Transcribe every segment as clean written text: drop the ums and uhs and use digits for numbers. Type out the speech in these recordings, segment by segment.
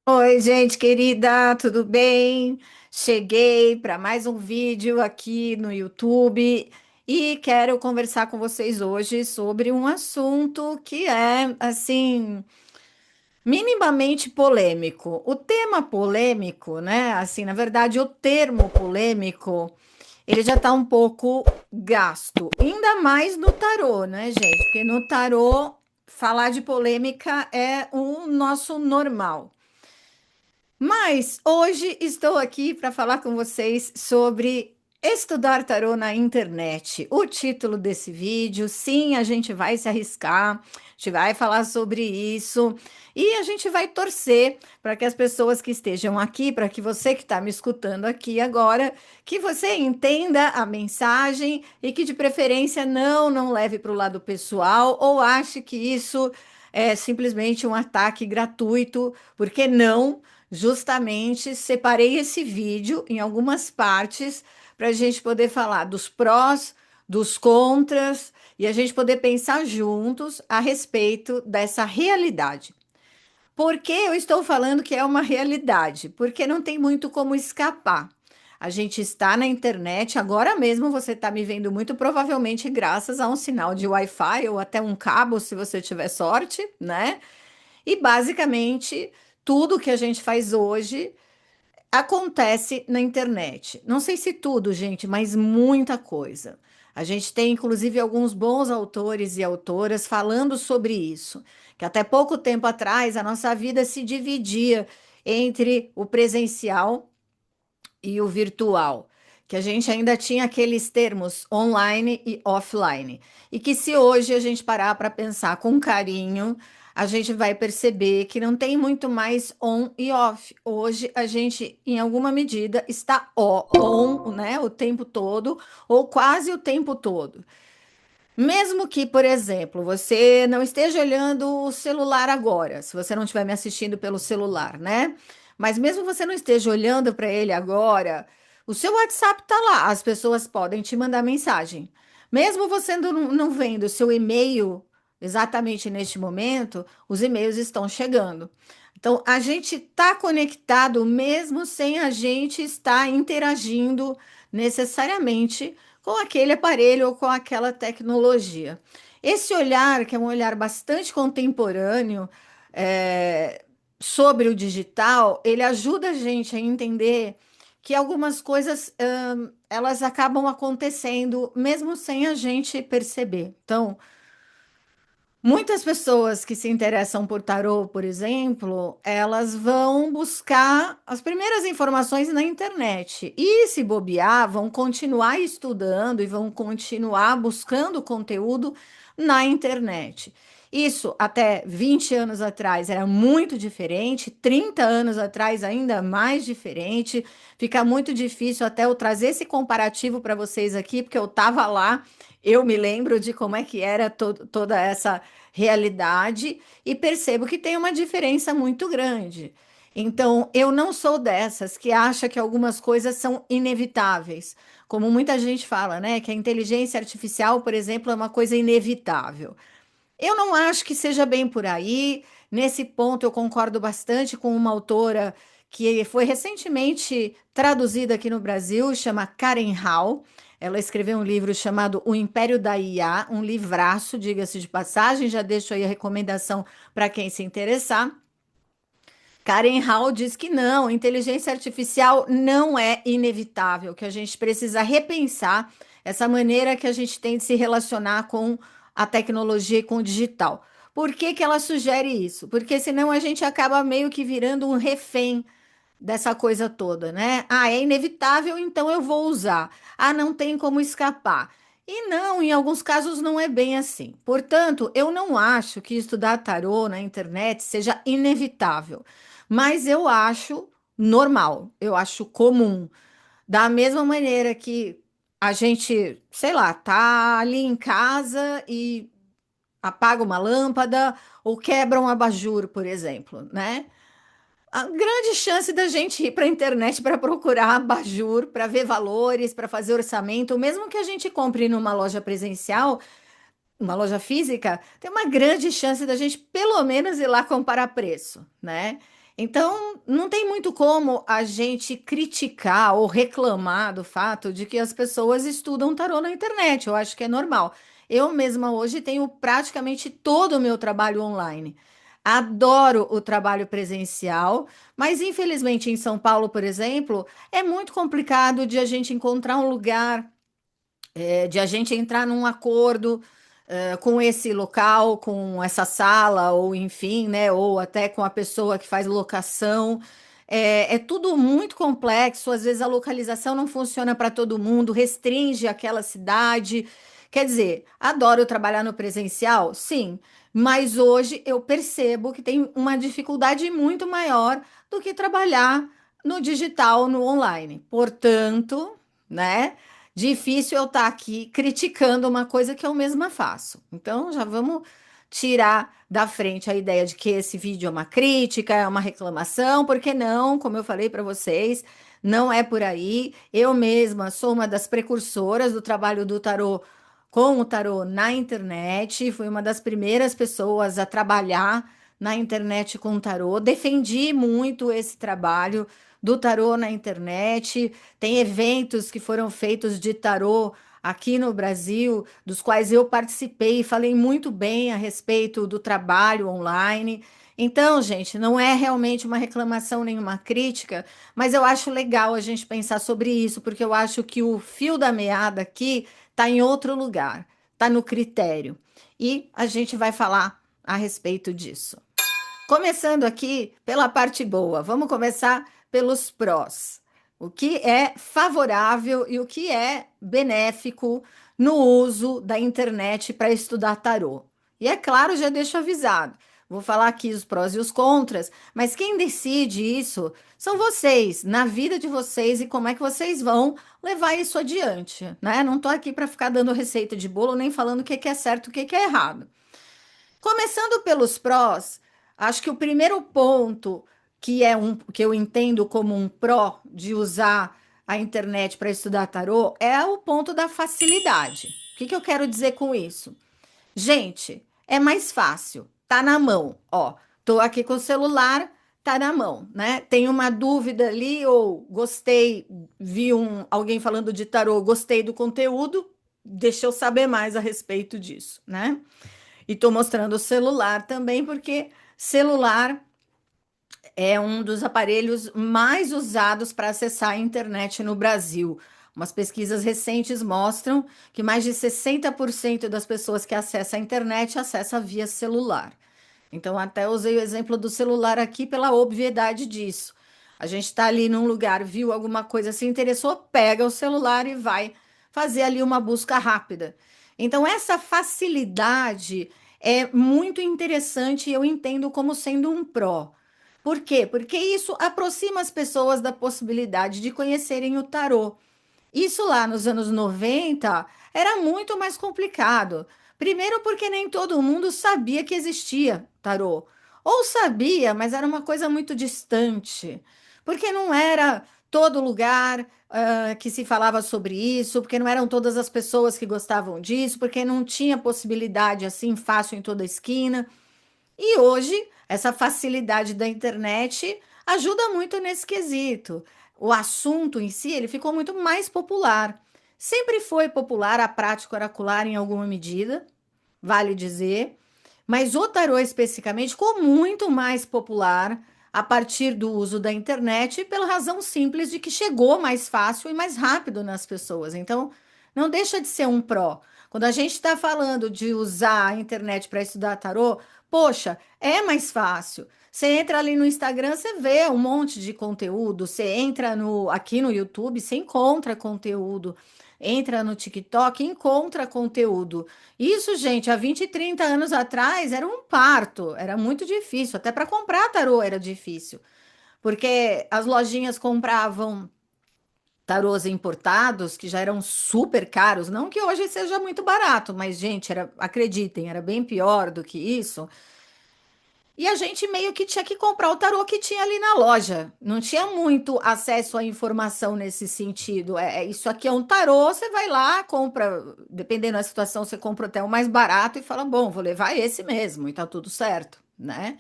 Oi, gente querida, tudo bem? Cheguei para mais um vídeo aqui no YouTube e quero conversar com vocês hoje sobre um assunto que é, assim, minimamente polêmico. O tema polêmico, né? Assim, na verdade, o termo polêmico, ele já está um pouco gasto, ainda mais no tarô, né, gente? Porque no tarô, falar de polêmica é o nosso normal. Mas hoje estou aqui para falar com vocês sobre estudar tarô na internet. O título desse vídeo, sim, a gente vai se arriscar, a gente vai falar sobre isso e a gente vai torcer para que as pessoas que estejam aqui, para que você que está me escutando aqui agora, que você entenda a mensagem e que de preferência não leve para o lado pessoal ou ache que isso é simplesmente um ataque gratuito, porque não. Justamente separei esse vídeo em algumas partes para a gente poder falar dos prós, dos contras e a gente poder pensar juntos a respeito dessa realidade. Por que eu estou falando que é uma realidade? Porque não tem muito como escapar. A gente está na internet, agora mesmo você está me vendo muito provavelmente graças a um sinal de Wi-Fi ou até um cabo, se você tiver sorte, né? E basicamente tudo que a gente faz hoje acontece na internet. Não sei se tudo, gente, mas muita coisa. A gente tem, inclusive, alguns bons autores e autoras falando sobre isso, que até pouco tempo atrás a nossa vida se dividia entre o presencial e o virtual, que a gente ainda tinha aqueles termos online e offline, e que se hoje a gente parar para pensar com carinho, a gente vai perceber que não tem muito mais on e off. Hoje a gente, em alguma medida, está on, né, o tempo todo, ou quase o tempo todo. Mesmo que, por exemplo, você não esteja olhando o celular agora, se você não estiver me assistindo pelo celular, né? Mas mesmo você não esteja olhando para ele agora, o seu WhatsApp está lá, as pessoas podem te mandar mensagem. Mesmo você não vendo o seu e-mail exatamente neste momento, os e-mails estão chegando. Então, a gente está conectado mesmo sem a gente estar interagindo necessariamente com aquele aparelho ou com aquela tecnologia. Esse olhar, que é um olhar bastante contemporâneo, é, sobre o digital, ele ajuda a gente a entender que algumas coisas, elas acabam acontecendo mesmo sem a gente perceber. Então, muitas pessoas que se interessam por tarô, por exemplo, elas vão buscar as primeiras informações na internet e, se bobear, vão continuar estudando e vão continuar buscando conteúdo na internet. Isso até 20 anos atrás era muito diferente, 30 anos atrás ainda mais diferente. Fica muito difícil até eu trazer esse comparativo para vocês aqui, porque eu estava lá, eu me lembro de como é que era toda essa realidade e percebo que tem uma diferença muito grande. Então, eu não sou dessas que acha que algumas coisas são inevitáveis, como muita gente fala, né? Que a inteligência artificial, por exemplo, é uma coisa inevitável. Eu não acho que seja bem por aí. Nesse ponto, eu concordo bastante com uma autora que foi recentemente traduzida aqui no Brasil, chama Karen Hall. Ela escreveu um livro chamado O Império da IA, um livraço, diga-se de passagem. Já deixo aí a recomendação para quem se interessar. Karen Hall diz que não, inteligência artificial não é inevitável, que a gente precisa repensar essa maneira que a gente tem de se relacionar com a tecnologia e com o digital. Por que que ela sugere isso? Porque senão a gente acaba meio que virando um refém dessa coisa toda, né? Ah, é inevitável, então eu vou usar. Ah, não tem como escapar. E não, em alguns casos não é bem assim. Portanto, eu não acho que estudar tarô na internet seja inevitável, mas eu acho normal, eu acho comum. Da mesma maneira que a gente, sei lá, tá ali em casa e apaga uma lâmpada ou quebra um abajur, por exemplo, né? A grande chance da gente ir para a internet para procurar abajur, para ver valores, para fazer orçamento, mesmo que a gente compre numa loja presencial, uma loja física, tem uma grande chance da gente pelo menos ir lá comparar preço, né? Então, não tem muito como a gente criticar ou reclamar do fato de que as pessoas estudam tarô na internet. Eu acho que é normal. Eu mesma hoje tenho praticamente todo o meu trabalho online. Adoro o trabalho presencial, mas infelizmente em São Paulo, por exemplo, é muito complicado de a gente encontrar um lugar de a gente entrar num acordo com esse local, com essa sala, ou enfim, né, ou até com a pessoa que faz locação. É tudo muito complexo, às vezes a localização não funciona para todo mundo, restringe aquela cidade. Quer dizer, adoro trabalhar no presencial, sim, mas hoje eu percebo que tem uma dificuldade muito maior do que trabalhar no digital, no online. Portanto, né? Difícil eu estar aqui criticando uma coisa que eu mesma faço. Então, já vamos tirar da frente a ideia de que esse vídeo é uma crítica, é uma reclamação, porque não, como eu falei para vocês, não é por aí. Eu mesma sou uma das precursoras do trabalho do tarô com o tarô na internet, fui uma das primeiras pessoas a trabalhar na internet com o tarô, defendi muito esse trabalho do tarô na internet. Tem eventos que foram feitos de tarô aqui no Brasil, dos quais eu participei e falei muito bem a respeito do trabalho online. Então, gente, não é realmente uma reclamação nenhuma crítica, mas eu acho legal a gente pensar sobre isso, porque eu acho que o fio da meada aqui está em outro lugar, está no critério. E a gente vai falar a respeito disso. Começando aqui pela parte boa, vamos começar pelos prós. O que é favorável e o que é benéfico no uso da internet para estudar tarô. E é claro, já deixo avisado. Vou falar aqui os prós e os contras, mas quem decide isso são vocês, na vida de vocês e como é que vocês vão levar isso adiante, né? Não estou aqui para ficar dando receita de bolo nem falando o que que é certo e o que que é errado. Começando pelos prós, acho que o primeiro ponto que eu entendo como um pró de usar a internet para estudar tarô é o ponto da facilidade. O que que eu quero dizer com isso? Gente, é mais fácil, tá na mão, ó. Tô aqui com o celular, tá na mão, né? Tem uma dúvida ali ou gostei, vi alguém falando de tarô, gostei do conteúdo, deixa eu saber mais a respeito disso, né? E estou mostrando o celular também, porque celular é um dos aparelhos mais usados para acessar a internet no Brasil. Umas pesquisas recentes mostram que mais de 60% das pessoas que acessam a internet acessam via celular. Então, até usei o exemplo do celular aqui pela obviedade disso. A gente está ali num lugar, viu alguma coisa, se interessou, pega o celular e vai fazer ali uma busca rápida. Então, essa facilidade é muito interessante e eu entendo como sendo um pró. Por quê? Porque isso aproxima as pessoas da possibilidade de conhecerem o tarô. Isso lá nos anos 90 era muito mais complicado. Primeiro, porque nem todo mundo sabia que existia tarô. Ou sabia, mas era uma coisa muito distante. Porque não era todo lugar que se falava sobre isso, porque não eram todas as pessoas que gostavam disso, porque não tinha possibilidade assim fácil em toda esquina. E hoje, essa facilidade da internet ajuda muito nesse quesito. O assunto em si, ele ficou muito mais popular. Sempre foi popular a prática oracular em alguma medida, vale dizer, mas o tarô especificamente ficou muito mais popular a partir do uso da internet, pela razão simples de que chegou mais fácil e mais rápido nas pessoas. Então, não deixa de ser um pró. Quando a gente está falando de usar a internet para estudar tarô, poxa, é mais fácil. Você entra ali no Instagram, você vê um monte de conteúdo. Você entra aqui no YouTube, você encontra conteúdo. Entra no TikTok, encontra conteúdo. Isso, gente, há 20, 30 anos atrás era um parto, era muito difícil. Até para comprar tarô era difícil, porque as lojinhas compravam tarôs importados que já eram super caros. Não que hoje seja muito barato, mas, gente, acreditem, era bem pior do que isso. E a gente meio que tinha que comprar o tarô que tinha ali na loja. Não tinha muito acesso à informação nesse sentido. Isso aqui é um tarô, você vai lá, compra, dependendo da situação, você compra até o mais barato e fala: bom, vou levar esse mesmo, e tá tudo certo, né?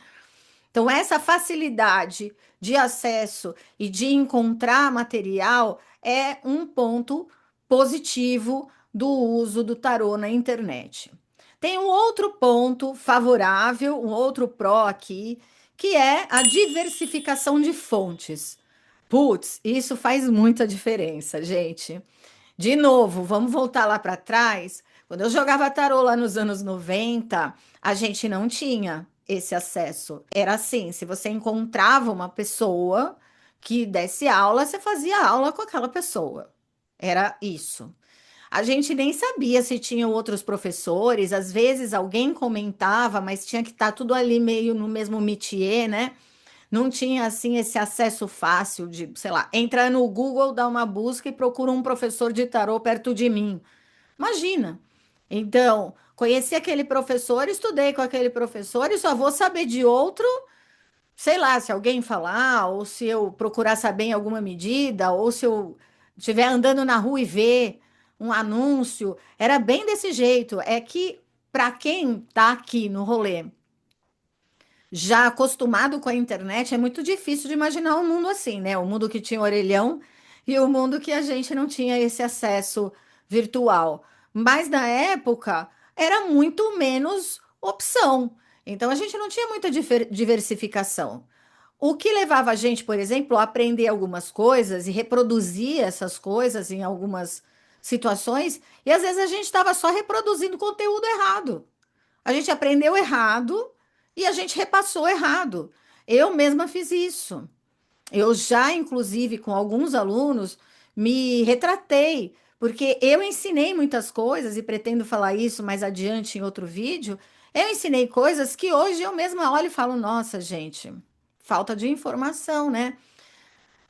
Então, essa facilidade de acesso e de encontrar material é um ponto positivo do uso do tarô na internet. Tem um outro ponto favorável, um outro pró aqui, que é a diversificação de fontes. Putz, isso faz muita diferença, gente. De novo, vamos voltar lá para trás. Quando eu jogava tarô lá nos anos 90, a gente não tinha esse acesso. Era assim, se você encontrava uma pessoa que desse aula, você fazia aula com aquela pessoa. Era isso. A gente nem sabia se tinham outros professores, às vezes alguém comentava, mas tinha que estar tudo ali meio no mesmo métier, né? Não tinha assim esse acesso fácil de, sei lá, entrar no Google, dar uma busca e procura um professor de tarô perto de mim. Imagina. Então, conheci aquele professor, estudei com aquele professor e só vou saber de outro, sei lá, se alguém falar, ou se eu procurar saber em alguma medida, ou se eu estiver andando na rua e ver um anúncio. Era bem desse jeito. É que, para quem está aqui no rolê, já acostumado com a internet, é muito difícil de imaginar um mundo assim, né? O mundo que tinha orelhão e o mundo que a gente não tinha esse acesso virtual. Mas na época era muito menos opção. Então a gente não tinha muita diversificação. O que levava a gente, por exemplo, a aprender algumas coisas e reproduzir essas coisas em algumas situações, e às vezes a gente estava só reproduzindo conteúdo errado. A gente aprendeu errado e a gente repassou errado. Eu mesma fiz isso. Eu já, inclusive, com alguns alunos, me retratei, porque eu ensinei muitas coisas e pretendo falar isso mais adiante em outro vídeo. Eu ensinei coisas que hoje eu mesma olho e falo: nossa, gente, falta de informação, né?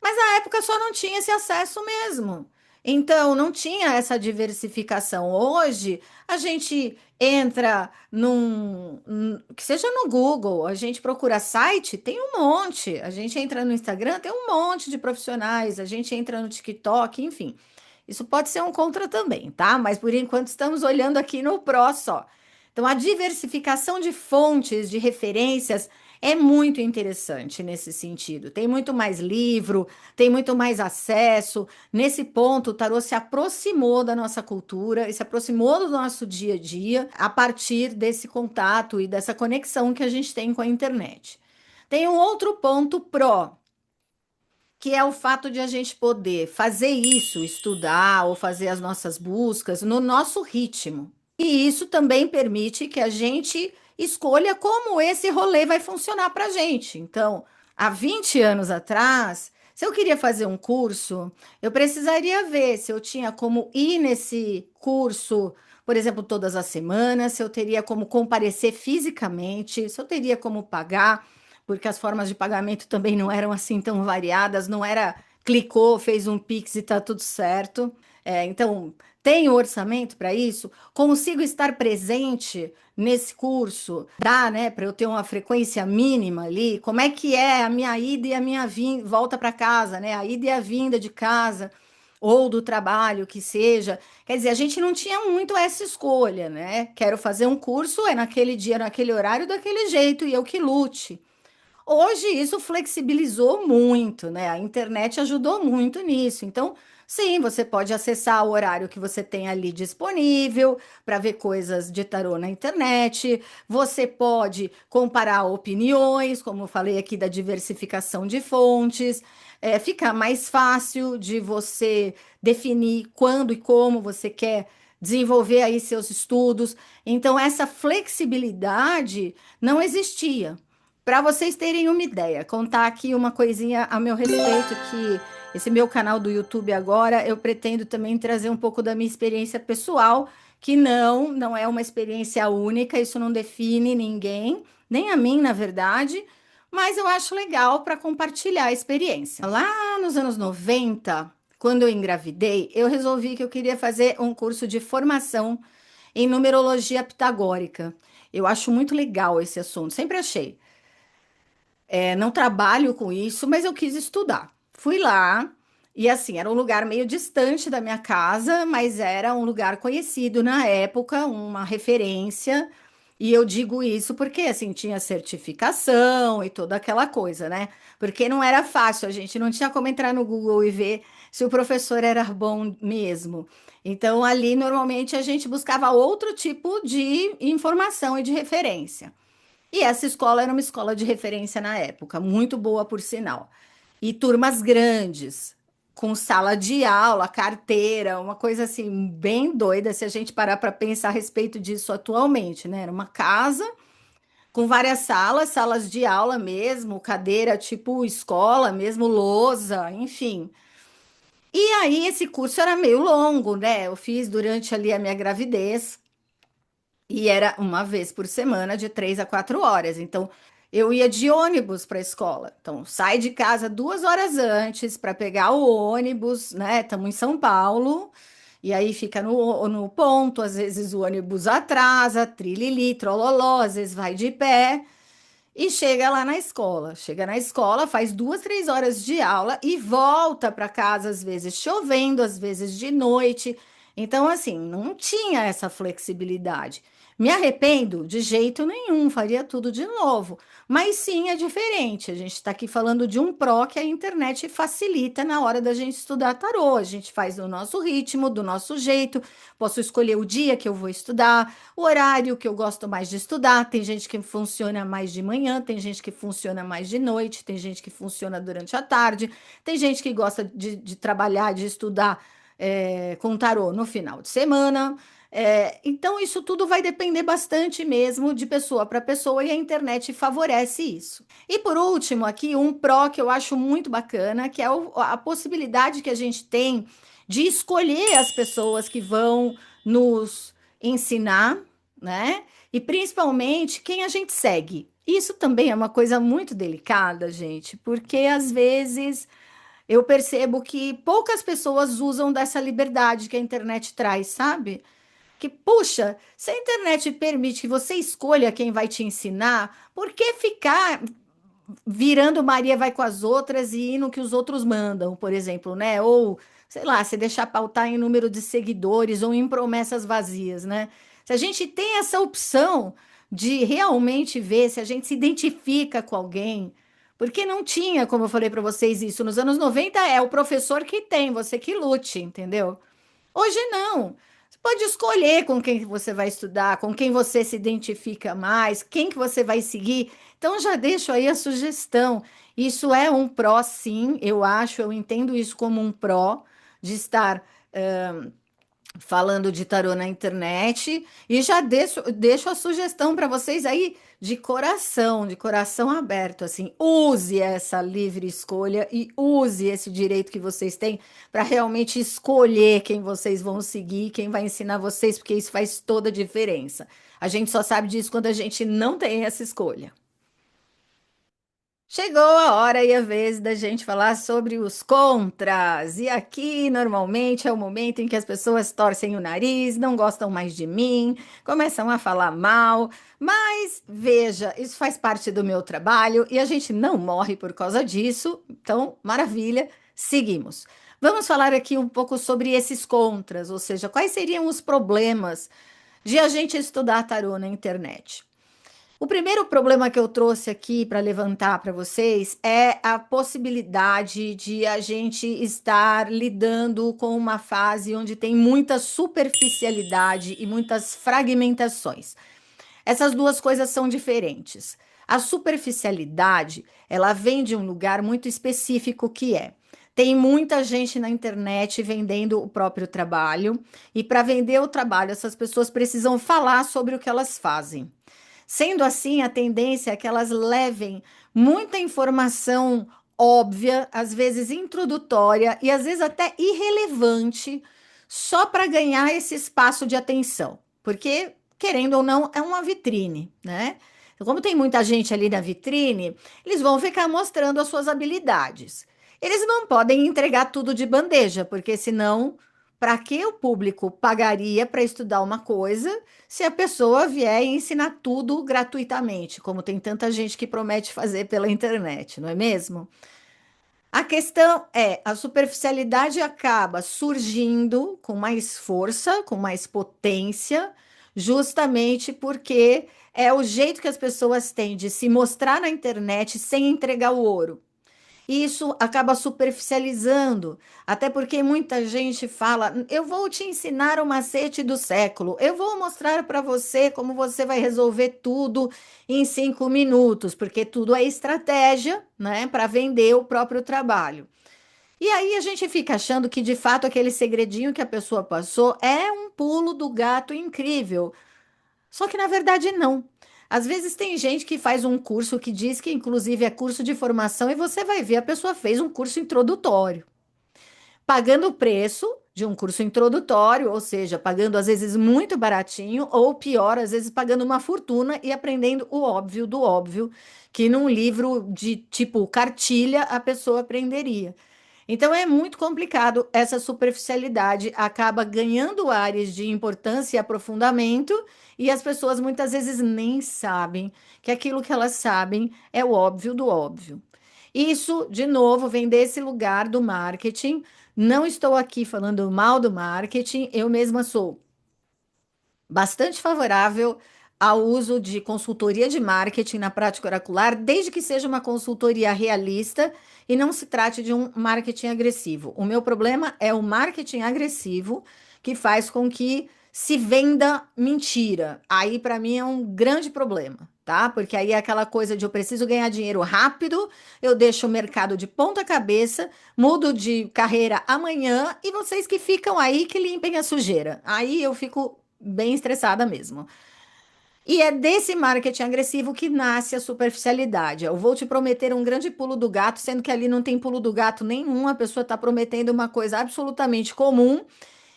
Mas na época só não tinha esse acesso mesmo. Então, não tinha essa diversificação. Hoje, a gente entra que seja no Google, a gente procura site, tem um monte. A gente entra no Instagram, tem um monte de profissionais. A gente entra no TikTok, enfim. Isso pode ser um contra também, tá? Mas por enquanto estamos olhando aqui no pró só. Então, a diversificação de fontes, de referências, é muito interessante nesse sentido. Tem muito mais livro, tem muito mais acesso. Nesse ponto, o tarô se aproximou da nossa cultura e se aproximou do nosso dia a dia a partir desse contato e dessa conexão que a gente tem com a internet. Tem um outro ponto pró, que é o fato de a gente poder fazer isso, estudar ou fazer as nossas buscas no nosso ritmo. E isso também permite que a gente escolha como esse rolê vai funcionar para a gente. Então, há 20 anos atrás, se eu queria fazer um curso, eu precisaria ver se eu tinha como ir nesse curso, por exemplo, todas as semanas, se eu teria como comparecer fisicamente, se eu teria como pagar, porque as formas de pagamento também não eram assim tão variadas, não era clicou, fez um Pix e tá tudo certo. Então, tenho orçamento para isso? Consigo estar presente nesse curso? Dá, né, para eu ter uma frequência mínima ali? Como é que é a minha ida e a minha volta para casa, né? A ida e a vinda de casa ou do trabalho, que seja. Quer dizer, a gente não tinha muito essa escolha, né? Quero fazer um curso, é naquele dia, naquele horário, daquele jeito, e eu que lute. Hoje isso flexibilizou muito, né? A internet ajudou muito nisso. Então, sim, você pode acessar o horário que você tem ali disponível para ver coisas de tarô na internet. Você pode comparar opiniões, como eu falei aqui da diversificação de fontes. Fica mais fácil de você definir quando e como você quer desenvolver aí seus estudos. Então, essa flexibilidade não existia. Para vocês terem uma ideia, contar aqui uma coisinha a meu respeito, que esse meu canal do YouTube agora, eu pretendo também trazer um pouco da minha experiência pessoal, que não é uma experiência única, isso não define ninguém, nem a mim, na verdade, mas eu acho legal para compartilhar a experiência. Lá nos anos 90, quando eu engravidei, eu resolvi que eu queria fazer um curso de formação em numerologia pitagórica. Eu acho muito legal esse assunto, sempre achei. Não trabalho com isso, mas eu quis estudar. Fui lá e assim, era um lugar meio distante da minha casa, mas era um lugar conhecido na época, uma referência. E eu digo isso porque, assim, tinha certificação e toda aquela coisa, né? Porque não era fácil, a gente não tinha como entrar no Google e ver se o professor era bom mesmo. Então, ali, normalmente, a gente buscava outro tipo de informação e de referência. E essa escola era uma escola de referência na época, muito boa, por sinal. E turmas grandes, com sala de aula, carteira, uma coisa assim, bem doida se a gente parar para pensar a respeito disso atualmente, né? Era uma casa com várias salas, salas de aula mesmo, cadeira tipo escola, mesmo lousa, enfim. E aí esse curso era meio longo, né? Eu fiz durante ali a minha gravidez. E era uma vez por semana, de 3 a 4 horas. Então, eu ia de ônibus para a escola. Então, sai de casa 2 horas antes para pegar o ônibus, né? Estamos em São Paulo. E aí fica no ponto. Às vezes o ônibus atrasa, trilili, trololó, às vezes vai de pé. E chega lá na escola. Chega na escola, faz 2, 3 horas de aula e volta para casa, às vezes chovendo, às vezes de noite. Então, assim, não tinha essa flexibilidade. Me arrependo de jeito nenhum, faria tudo de novo. Mas sim, é diferente. A gente está aqui falando de um pró que a internet facilita na hora da gente estudar tarô. A gente faz do nosso ritmo, do nosso jeito. Posso escolher o dia que eu vou estudar, o horário que eu gosto mais de estudar. Tem gente que funciona mais de manhã, tem gente que funciona mais de noite, tem gente que funciona durante a tarde, tem gente que gosta de trabalhar, de estudar com tarô no final de semana. Então, isso tudo vai depender bastante mesmo de pessoa para pessoa e a internet favorece isso. E por último, aqui um pró que eu acho muito bacana, que é a possibilidade que a gente tem de escolher as pessoas que vão nos ensinar, né? E principalmente quem a gente segue. Isso também é uma coisa muito delicada, gente, porque às vezes eu percebo que poucas pessoas usam dessa liberdade que a internet traz, sabe? Que, puxa, se a internet permite que você escolha quem vai te ensinar, por que ficar virando Maria vai com as outras e indo no que os outros mandam, por exemplo, né? Ou, sei lá, se deixar pautar em número de seguidores ou em promessas vazias, né? Se a gente tem essa opção de realmente ver se a gente se identifica com alguém, porque não tinha, como eu falei para vocês, isso nos anos 90 é o professor que tem, você que lute, entendeu? Hoje não. Você pode escolher com quem que você vai estudar, com quem você se identifica mais, quem que você vai seguir. Então já deixo aí a sugestão. Isso é um pró, sim, eu acho, eu entendo isso como um pró de estar falando de tarô na internet e já deixo a sugestão para vocês aí de coração aberto, assim, use essa livre escolha e use esse direito que vocês têm para realmente escolher quem vocês vão seguir, quem vai ensinar vocês, porque isso faz toda a diferença. A gente só sabe disso quando a gente não tem essa escolha. Chegou a hora e a vez da gente falar sobre os contras. E aqui, normalmente, é o momento em que as pessoas torcem o nariz, não gostam mais de mim, começam a falar mal. Mas veja, isso faz parte do meu trabalho e a gente não morre por causa disso. Então, maravilha, seguimos. Vamos falar aqui um pouco sobre esses contras, ou seja, quais seriam os problemas de a gente estudar tarô na internet. O primeiro problema que eu trouxe aqui para levantar para vocês é a possibilidade de a gente estar lidando com uma fase onde tem muita superficialidade e muitas fragmentações. Essas duas coisas são diferentes. A superficialidade, ela vem de um lugar muito específico que é tem muita gente na internet vendendo o próprio trabalho, e para vender o trabalho, essas pessoas precisam falar sobre o que elas fazem. Sendo assim, a tendência é que elas levem muita informação óbvia, às vezes introdutória e às vezes até irrelevante, só para ganhar esse espaço de atenção. Porque, querendo ou não, é uma vitrine, né? Então, como tem muita gente ali na vitrine, eles vão ficar mostrando as suas habilidades. Eles não podem entregar tudo de bandeja, porque senão, para que o público pagaria para estudar uma coisa se a pessoa vier e ensinar tudo gratuitamente, como tem tanta gente que promete fazer pela internet, não é mesmo? A questão é, a superficialidade acaba surgindo com mais força, com mais potência, justamente porque é o jeito que as pessoas têm de se mostrar na internet sem entregar o ouro. E isso acaba superficializando, até porque muita gente fala: eu vou te ensinar o macete do século, eu vou mostrar para você como você vai resolver tudo em 5 minutos, porque tudo é estratégia, né, para vender o próprio trabalho. E aí a gente fica achando que de fato aquele segredinho que a pessoa passou é um pulo do gato incrível. Só que na verdade não. Às vezes tem gente que faz um curso que diz que inclusive é curso de formação e você vai ver a pessoa fez um curso introdutório, pagando o preço de um curso introdutório, ou seja, pagando às vezes muito baratinho, ou pior, às vezes pagando uma fortuna e aprendendo o óbvio do óbvio, que num livro de tipo cartilha a pessoa aprenderia. Então é muito complicado, essa superficialidade acaba ganhando áreas de importância e aprofundamento, e as pessoas muitas vezes nem sabem que aquilo que elas sabem é o óbvio do óbvio. Isso, de novo, vem desse lugar do marketing. Não estou aqui falando mal do marketing, eu mesma sou bastante favorável ao uso de consultoria de marketing na prática oracular, desde que seja uma consultoria realista e não se trate de um marketing agressivo. O meu problema é o marketing agressivo que faz com que se venda mentira. Aí, para mim, é um grande problema, tá? Porque aí é aquela coisa de eu preciso ganhar dinheiro rápido, eu deixo o mercado de ponta cabeça, mudo de carreira amanhã e vocês que ficam aí que limpem a sujeira. Aí eu fico bem estressada mesmo. E é desse marketing agressivo que nasce a superficialidade. Eu vou te prometer um grande pulo do gato, sendo que ali não tem pulo do gato nenhum, a pessoa está prometendo uma coisa absolutamente comum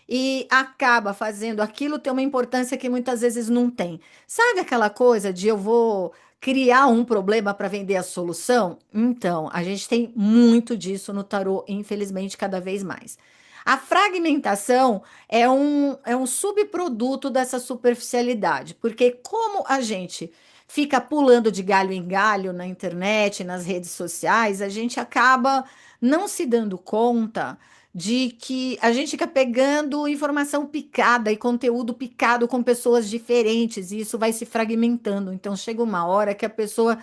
e acaba fazendo aquilo ter uma importância que muitas vezes não tem. Sabe aquela coisa de eu vou criar um problema para vender a solução? Então, a gente tem muito disso no tarô, infelizmente, cada vez mais. A fragmentação é um subproduto dessa superficialidade, porque como a gente fica pulando de galho em galho na internet, nas redes sociais, a gente acaba não se dando conta de que a gente fica pegando informação picada e conteúdo picado com pessoas diferentes, e isso vai se fragmentando. Então chega uma hora que a pessoa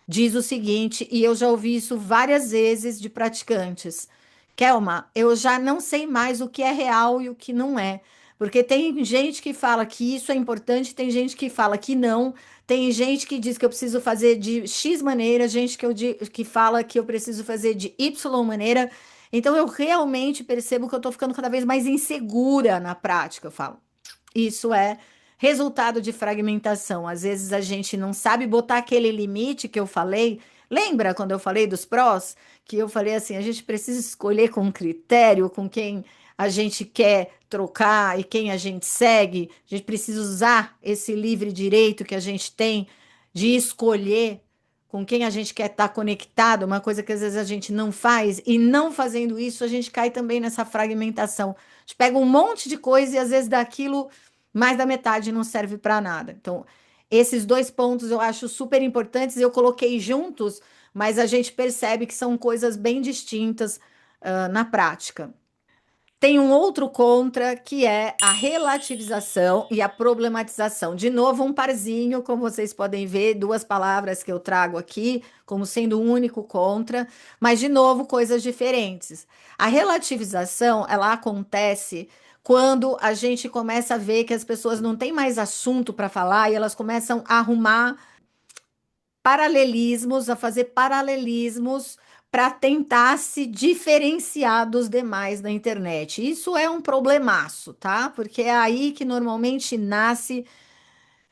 diz o seguinte, e eu já ouvi isso várias vezes de praticantes. Kelma, eu já não sei mais o que é real e o que não é. Porque tem gente que fala que isso é importante, tem gente que fala que não, tem gente que diz que eu preciso fazer de X maneira, gente que fala que eu preciso fazer de Y maneira. Então eu realmente percebo que eu estou ficando cada vez mais insegura na prática. Eu falo, isso é resultado de fragmentação. Às vezes a gente não sabe botar aquele limite que eu falei. Lembra quando eu falei dos prós? Que eu falei assim: a gente precisa escolher com critério com quem a gente quer trocar e quem a gente segue. A gente precisa usar esse livre direito que a gente tem de escolher com quem a gente quer estar conectado, uma coisa que às vezes a gente não faz, e não fazendo isso, a gente cai também nessa fragmentação. A gente pega um monte de coisa e às vezes daquilo mais da metade não serve para nada. Então, esses dois pontos eu acho super importantes. Eu coloquei juntos, mas a gente percebe que são coisas bem distintas, na prática. Tem um outro contra, que é a relativização e a problematização. De novo, um parzinho, como vocês podem ver, duas palavras que eu trago aqui, como sendo um único contra, mas de novo, coisas diferentes. A relativização, ela acontece quando a gente começa a ver que as pessoas não têm mais assunto para falar e elas começam a arrumar paralelismos, a fazer paralelismos para tentar se diferenciar dos demais na internet. Isso é um problemaço, tá? Porque é aí que normalmente nasce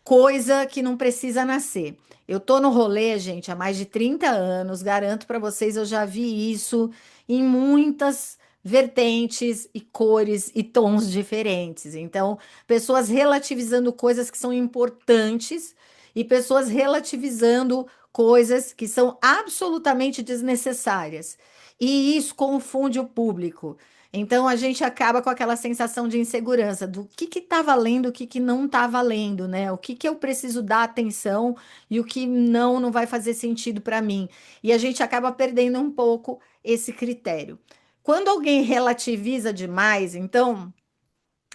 coisa que não precisa nascer. Eu tô no rolê, gente, há mais de 30 anos, garanto para vocês, eu já vi isso em muitas vertentes e cores e tons diferentes. Então, pessoas relativizando coisas que são importantes e pessoas relativizando coisas que são absolutamente desnecessárias. E isso confunde o público. Então a gente acaba com aquela sensação de insegurança do que tá valendo, o que não tá valendo, né? O que eu preciso dar atenção e o que não vai fazer sentido para mim. E a gente acaba perdendo um pouco esse critério. Quando alguém relativiza demais, então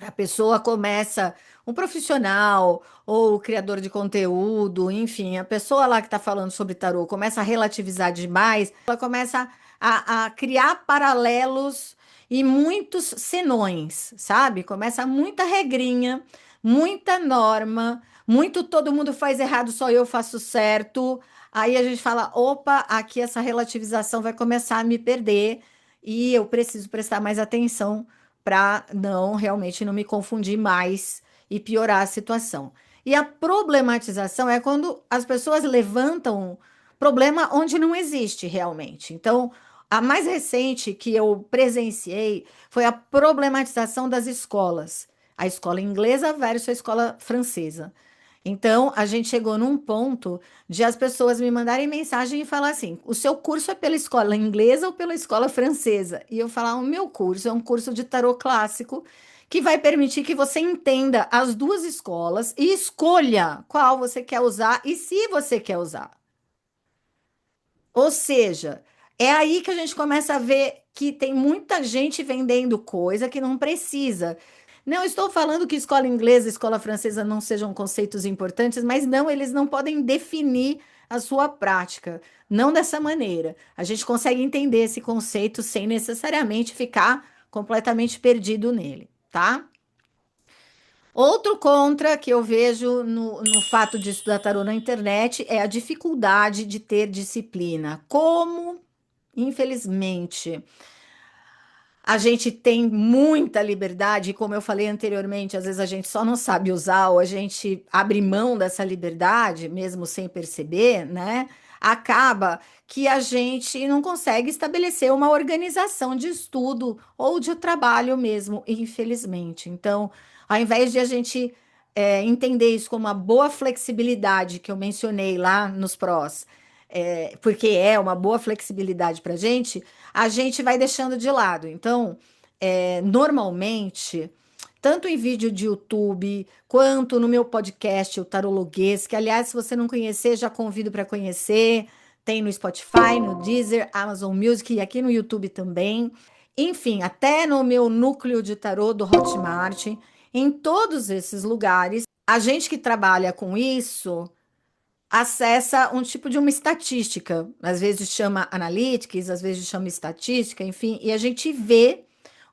A pessoa começa, um profissional ou o criador de conteúdo, enfim, a pessoa lá que está falando sobre tarô começa a relativizar demais, ela começa a criar paralelos e muitos senões, sabe? Começa muita regrinha, muita norma, muito todo mundo faz errado, só eu faço certo. Aí a gente fala, opa, aqui essa relativização vai começar a me perder e eu preciso prestar mais atenção para não realmente não me confundir mais e piorar a situação. E a problematização é quando as pessoas levantam problema onde não existe realmente. Então, a mais recente que eu presenciei foi a problematização das escolas. A escola inglesa versus a escola francesa. Então, a gente chegou num ponto de as pessoas me mandarem mensagem e falar assim: o seu curso é pela escola inglesa ou pela escola francesa? E eu falar: o meu curso é um curso de tarô clássico que vai permitir que você entenda as duas escolas e escolha qual você quer usar e se você quer usar. Ou seja, é aí que a gente começa a ver que tem muita gente vendendo coisa que não precisa. Não estou falando que escola inglesa e escola francesa não sejam conceitos importantes, mas não, eles não podem definir a sua prática. Não dessa maneira. A gente consegue entender esse conceito sem necessariamente ficar completamente perdido nele, tá? Outro contra que eu vejo no fato de estudar tarô na internet é a dificuldade de ter disciplina. Como, infelizmente, a gente tem muita liberdade, e como eu falei anteriormente, às vezes a gente só não sabe usar ou a gente abre mão dessa liberdade, mesmo sem perceber, né? Acaba que a gente não consegue estabelecer uma organização de estudo ou de trabalho mesmo, infelizmente. Então, ao invés de a gente entender isso como uma boa flexibilidade que eu mencionei lá nos prós, porque é uma boa flexibilidade para a gente vai deixando de lado. Então, normalmente, tanto em vídeo de YouTube, quanto no meu podcast, o Tarologuês, que, aliás, se você não conhecer, já convido para conhecer. Tem no Spotify, no Deezer, Amazon Music e aqui no YouTube também. Enfim, até no meu núcleo de tarô do Hotmart, em todos esses lugares, a gente que trabalha com isso acessa um tipo de uma estatística. Às vezes chama analytics, às vezes chama estatística, enfim, e a gente vê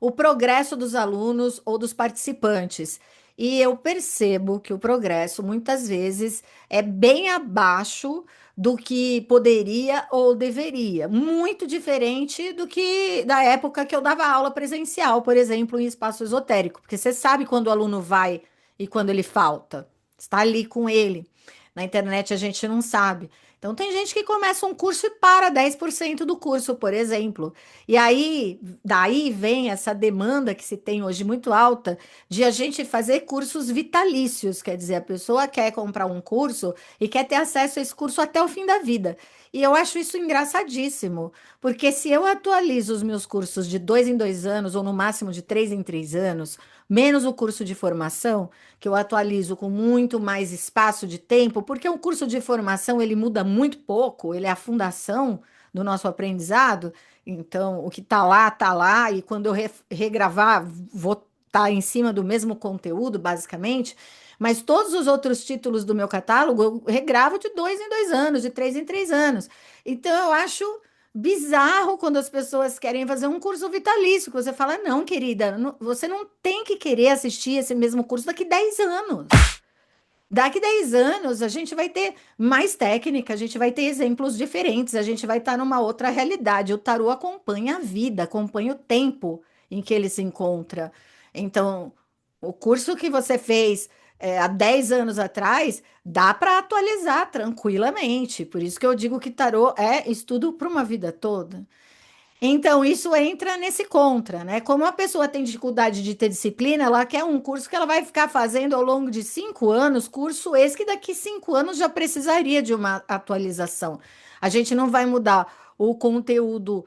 o progresso dos alunos ou dos participantes. E eu percebo que o progresso muitas vezes é bem abaixo do que poderia ou deveria, muito diferente do que da época que eu dava aula presencial, por exemplo, em espaço esotérico, porque você sabe quando o aluno vai e quando ele falta, está ali com ele. Na internet a gente não sabe. Então tem gente que começa um curso e para 10% do curso, por exemplo. E aí, daí vem essa demanda que se tem hoje muito alta de a gente fazer cursos vitalícios, quer dizer, a pessoa quer comprar um curso e quer ter acesso a esse curso até o fim da vida. E eu acho isso engraçadíssimo, porque se eu atualizo os meus cursos de 2 em 2 anos, ou no máximo de 3 em 3 anos, menos o curso de formação, que eu atualizo com muito mais espaço de tempo, porque o curso de formação ele muda muito pouco, ele é a fundação do nosso aprendizado. Então, o que está lá, e quando eu regravar, vou estar em cima do mesmo conteúdo, basicamente. Mas todos os outros títulos do meu catálogo eu regravo de 2 em 2 anos, de 3 em 3 anos. Então, eu acho bizarro quando as pessoas querem fazer um curso vitalício, que você fala, não, querida, você não tem que querer assistir esse mesmo curso daqui 10 anos. Daqui 10 anos a gente vai ter mais técnica, a gente vai ter exemplos diferentes, a gente vai estar numa outra realidade. O tarô acompanha a vida, acompanha o tempo em que ele se encontra. Então, o curso que você fez há 10 anos atrás, dá para atualizar tranquilamente. Por isso que eu digo que tarô é estudo para uma vida toda. Então, isso entra nesse contra, né? Como a pessoa tem dificuldade de ter disciplina, ela quer um curso que ela vai ficar fazendo ao longo de 5 anos, curso esse que daqui 5 anos já precisaria de uma atualização. A gente não vai mudar o conteúdo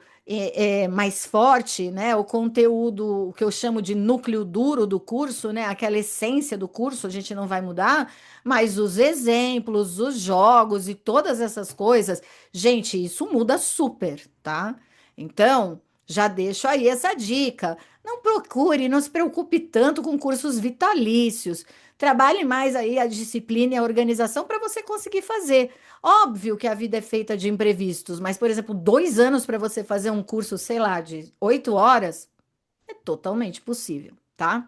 mais forte, né? O conteúdo que eu chamo de núcleo duro do curso, né? Aquela essência do curso, a gente não vai mudar, mas os exemplos, os jogos e todas essas coisas, gente, isso muda super, tá? Então, Já deixo aí essa dica. Não procure, não se preocupe tanto com cursos vitalícios. Trabalhe mais aí a disciplina e a organização para você conseguir fazer. Óbvio que a vida é feita de imprevistos, mas, por exemplo, 2 anos para você fazer um curso, sei lá, de 8 horas, é totalmente possível, tá?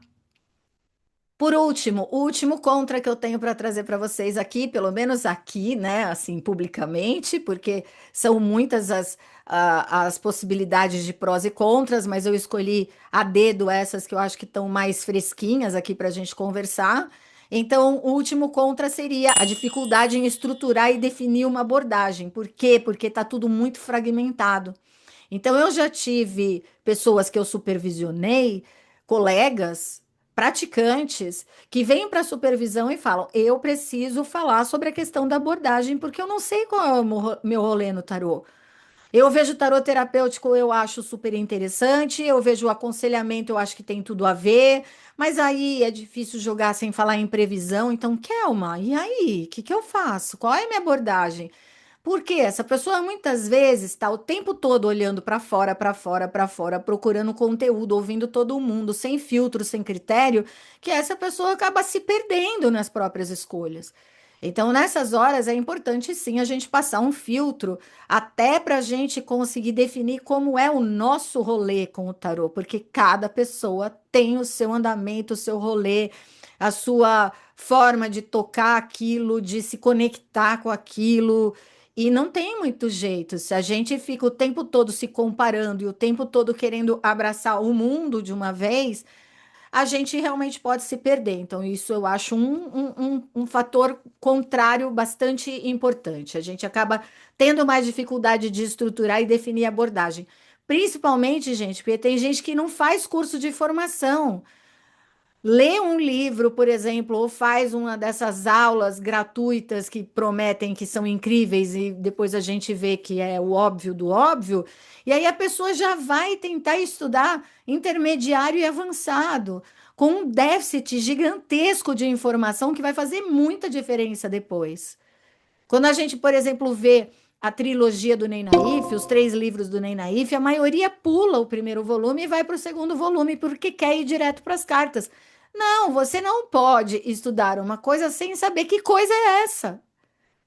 Por último, o último contra que eu tenho para trazer para vocês aqui, pelo menos aqui, né, assim, publicamente, porque são muitas as possibilidades de prós e contras, mas eu escolhi a dedo essas que eu acho que estão mais fresquinhas aqui para a gente conversar. Então, o último contra seria a dificuldade em estruturar e definir uma abordagem. Por quê? Porque está tudo muito fragmentado. Então, eu já tive pessoas que eu supervisionei, colegas, praticantes, que vêm para a supervisão e falam: eu preciso falar sobre a questão da abordagem, porque eu não sei qual é o meu rolê no tarô. Eu vejo o tarô terapêutico, eu acho super interessante, eu vejo o aconselhamento, eu acho que tem tudo a ver, mas aí é difícil jogar sem falar em previsão. Então, Kelma, e aí? O que que eu faço? Qual é a minha abordagem? Porque essa pessoa muitas vezes está o tempo todo olhando para fora, para fora, para fora, procurando conteúdo, ouvindo todo mundo, sem filtro, sem critério, que essa pessoa acaba se perdendo nas próprias escolhas. Então, nessas horas é importante sim a gente passar um filtro, até para a gente conseguir definir como é o nosso rolê com o tarô, porque cada pessoa tem o seu andamento, o seu rolê, a sua forma de tocar aquilo, de se conectar com aquilo. E não tem muito jeito. Se a gente fica o tempo todo se comparando e o tempo todo querendo abraçar o mundo de uma vez, a gente realmente pode se perder. Então, isso eu acho um fator contrário bastante importante. A gente acaba tendo mais dificuldade de estruturar e definir a abordagem. Principalmente, gente, porque tem gente que não faz curso de formação. Lê um livro, por exemplo, ou faz uma dessas aulas gratuitas que prometem que são incríveis e depois a gente vê que é o óbvio do óbvio, e aí a pessoa já vai tentar estudar intermediário e avançado, com um déficit gigantesco de informação que vai fazer muita diferença depois. Quando a gente, por exemplo, vê a trilogia do Ney Naif, os 3 livros do Ney Naif, a maioria pula o primeiro volume e vai para o segundo volume porque quer ir direto para as cartas. Não, você não pode estudar uma coisa sem saber que coisa é essa.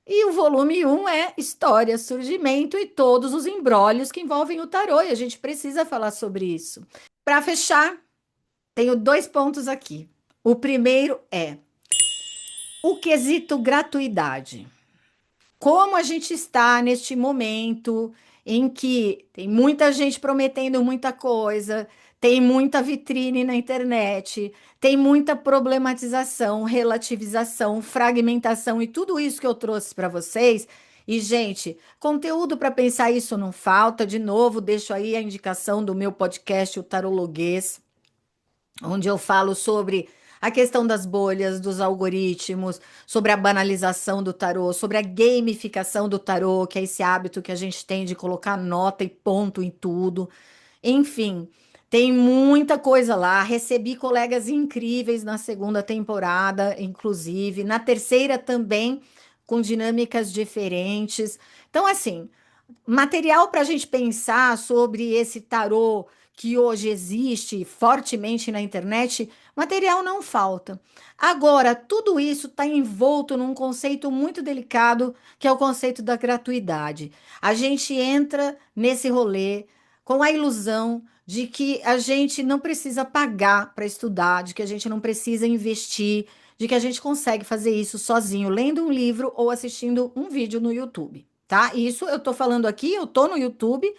E o volume 1 é História, Surgimento e todos os embrólios que envolvem o tarô, e a gente precisa falar sobre isso. Para fechar, tenho 2 pontos aqui. O primeiro é o quesito gratuidade. Como a gente está neste momento em que tem muita gente prometendo muita coisa, tem muita vitrine na internet, tem muita problematização, relativização, fragmentação e tudo isso que eu trouxe para vocês. E, gente, conteúdo para pensar isso não falta. De novo, deixo aí a indicação do meu podcast, o Tarologuês, onde eu falo sobre a questão das bolhas, dos algoritmos, sobre a banalização do tarô, sobre a gamificação do tarô, que é esse hábito que a gente tem de colocar nota e ponto em tudo. Enfim, tem muita coisa lá. Recebi colegas incríveis na segunda temporada, inclusive, na terceira também, com dinâmicas diferentes. Então, assim, material para a gente pensar sobre esse tarô que hoje existe fortemente na internet, material não falta. Agora, tudo isso está envolto num conceito muito delicado, que é o conceito da gratuidade. A gente entra nesse rolê com a ilusão de que a gente não precisa pagar para estudar, de que a gente não precisa investir, de que a gente consegue fazer isso sozinho, lendo um livro ou assistindo um vídeo no YouTube, tá? Isso eu tô falando aqui, eu tô no YouTube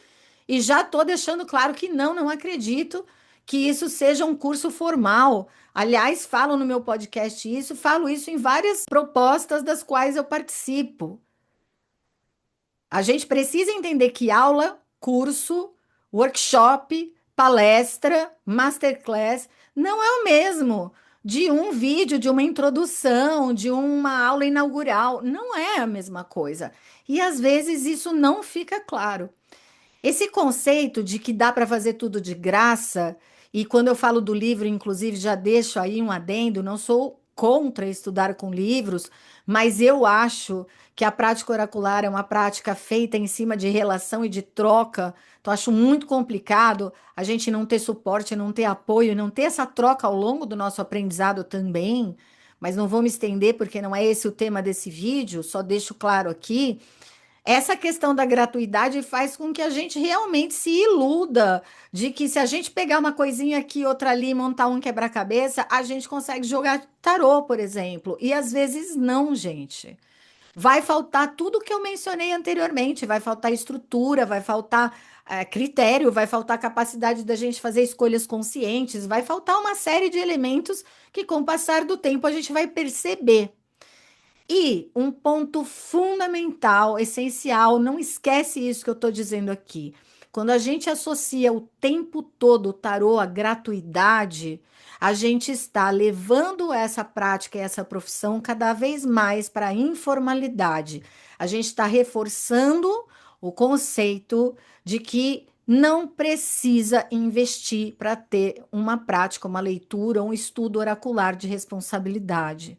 e já tô deixando claro que não acredito que isso seja um curso formal. Aliás, falo no meu podcast isso, falo isso em várias propostas das quais eu participo. A gente precisa entender que aula, curso, workshop, palestra, masterclass não é o mesmo de um vídeo, de uma introdução, de uma aula inaugural. Não é a mesma coisa. E às vezes isso não fica claro. Esse conceito de que dá para fazer tudo de graça, e quando eu falo do livro, inclusive, já deixo aí um adendo, não sou contra estudar com livros, mas eu acho que a prática oracular é uma prática feita em cima de relação e de troca. Então, acho muito complicado a gente não ter suporte, não ter apoio, não ter essa troca ao longo do nosso aprendizado também. Mas não vou me estender porque não é esse o tema desse vídeo, só deixo claro aqui. Essa questão da gratuidade faz com que a gente realmente se iluda de que se a gente pegar uma coisinha aqui, outra ali, montar um quebra-cabeça, a gente consegue jogar tarô, por exemplo. E às vezes não, gente. Vai faltar tudo que eu mencionei anteriormente, vai faltar estrutura, vai faltar critério, vai faltar capacidade da gente fazer escolhas conscientes, vai faltar uma série de elementos que, com o passar do tempo, a gente vai perceber. E um ponto fundamental, essencial, não esquece isso que eu estou dizendo aqui. Quando a gente associa o tempo todo o tarô à gratuidade, a gente está levando essa prática e essa profissão cada vez mais para a informalidade. A gente está reforçando o conceito de que não precisa investir para ter uma prática, uma leitura, um estudo oracular de responsabilidade.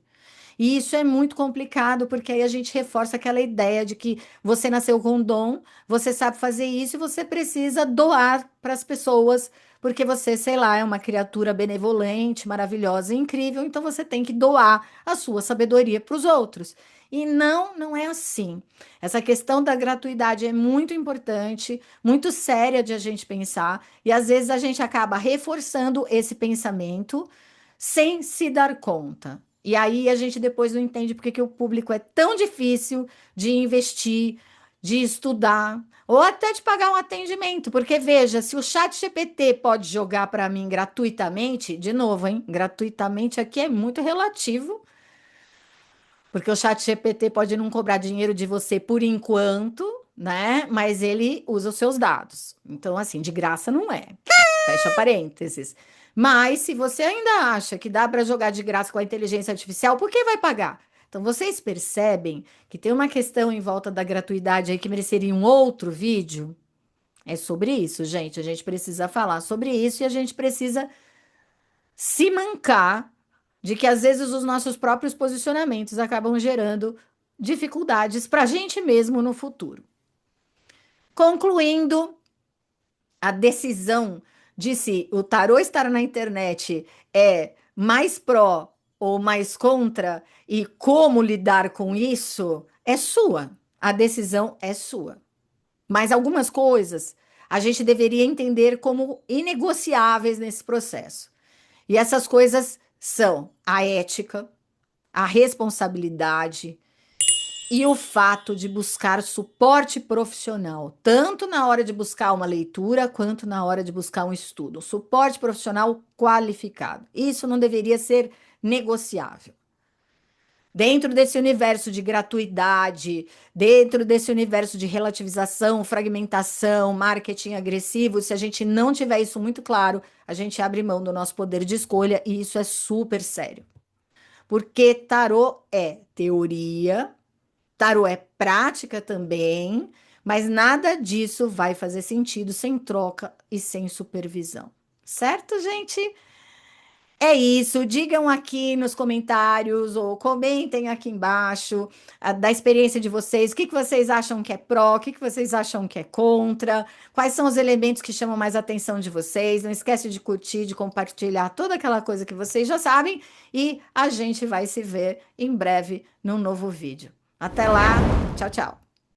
E isso é muito complicado, porque aí a gente reforça aquela ideia de que você nasceu com um dom, você sabe fazer isso e você precisa doar para as pessoas, porque você, sei lá, é uma criatura benevolente, maravilhosa, incrível, então você tem que doar a sua sabedoria para os outros. E não, não é assim. Essa questão da gratuidade é muito importante, muito séria de a gente pensar, e às vezes a gente acaba reforçando esse pensamento sem se dar conta. E aí a gente depois não entende porque que o público é tão difícil de investir, de estudar, ou até de pagar um atendimento. Porque veja, se o chat GPT pode jogar para mim gratuitamente, de novo, hein? Gratuitamente aqui é muito relativo, porque o chat GPT pode não cobrar dinheiro de você por enquanto, né? Mas ele usa os seus dados. Então, assim, de graça não é. Fecha parênteses. Mas se você ainda acha que dá para jogar de graça com a inteligência artificial, por que vai pagar? Então, vocês percebem que tem uma questão em volta da gratuidade aí que mereceria um outro vídeo? É sobre isso, gente. A gente precisa falar sobre isso e a gente precisa se mancar de que às vezes os nossos próprios posicionamentos acabam gerando dificuldades para a gente mesmo no futuro. Concluindo, a decisão de se o tarô estar na internet é mais pró ou mais contra e como lidar com isso é sua. A decisão é sua. Mas algumas coisas a gente deveria entender como inegociáveis nesse processo. E essas coisas são a ética, a responsabilidade, e o fato de buscar suporte profissional, tanto na hora de buscar uma leitura, quanto na hora de buscar um estudo. Suporte profissional qualificado. Isso não deveria ser negociável. Dentro desse universo de gratuidade, dentro desse universo de relativização, fragmentação, marketing agressivo, se a gente não tiver isso muito claro, a gente abre mão do nosso poder de escolha e isso é super sério. Porque tarô é teoria. Tarô é prática também, mas nada disso vai fazer sentido sem troca e sem supervisão. Certo, gente? É isso. Digam aqui nos comentários ou comentem aqui embaixo da experiência de vocês. O que que vocês acham que é pró? O que que vocês acham que é contra? Quais são os elementos que chamam mais a atenção de vocês? Não esquece de curtir, de compartilhar toda aquela coisa que vocês já sabem. E a gente vai se ver em breve num novo vídeo. Até lá. Tchau, tchau.